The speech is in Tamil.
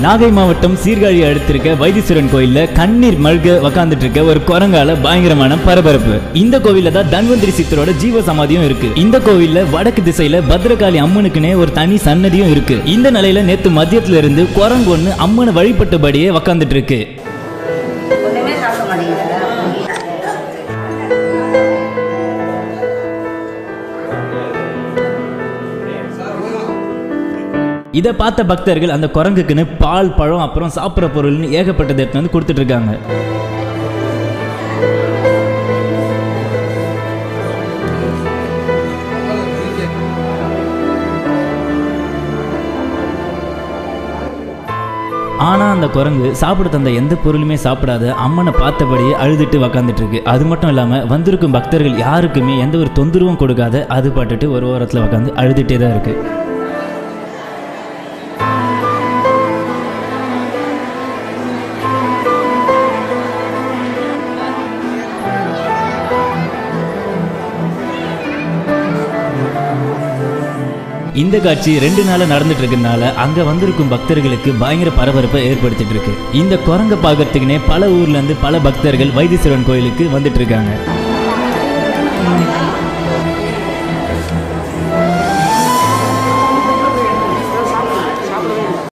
நாகை மாவட்டம் சீர்காழி அடுத்திருக்க வைத்தீஸ்வரன் கோயில்ல கண்ணீர் மல்க உக்காந்துட்டு இருக்க ஒரு குரங்கால பயங்கரமான பரபரப்பு. இந்த கோவில்ல தான் தன்வந்திரி சித்தரோட ஜீவ சமாதியும் இருக்கு. இந்த கோவில்ல வடக்கு திசையில பத்ரகாளி அம்மனுக்குனே ஒரு தனி சன்னதியும் இருக்கு. இந்த நிலையில நேத்து மதியத்துல இருந்து குரங்கு ஒண்ணு அம்மனை வழிபட்டபடியே உக்காந்துட்டு இருக்கு. இதை பார்த்த பக்தர்கள் அந்த குரங்குக்குன்னு பால், பழம், அப்புறம் சாப்பிட்ற பொருள்னு ஏகப்பட்டதை எடுத்து வந்து கொடுத்துட்டு இருக்காங்க. ஆனா அந்த குரங்கு சாப்பிட தந்த எந்த பொருளுமே சாப்பிடாத அம்மனை பார்த்தபடியே அழுதுட்டு உக்காந்துட்டு இருக்கு. அது மட்டும் இல்லாம வந்திருக்கும் பக்தர்கள் யாருக்குமே எந்த ஒரு தொந்தரவும் கொடுக்காத அது பாட்டுட்டு ஒரு ஓரத்துல உட்காந்து அழுதுட்டே தான் இருக்கு. இந்த காட்சி 2 நாளா நடந்துட்டு இருக்கனால அங்க வந்திருக்கும் பக்தர்களுக்கு பயங்கர பரபரப்பை ஏற்படுத்திட்டு இருக்கு. இந்த குரங்க பார்க்கறதுக்குனே பல ஊர்ல இருந்து பல பக்தர்கள் வைத்தீஸ்வரன் கோயிலுக்கு வந்துட்டு இருக்காங்க.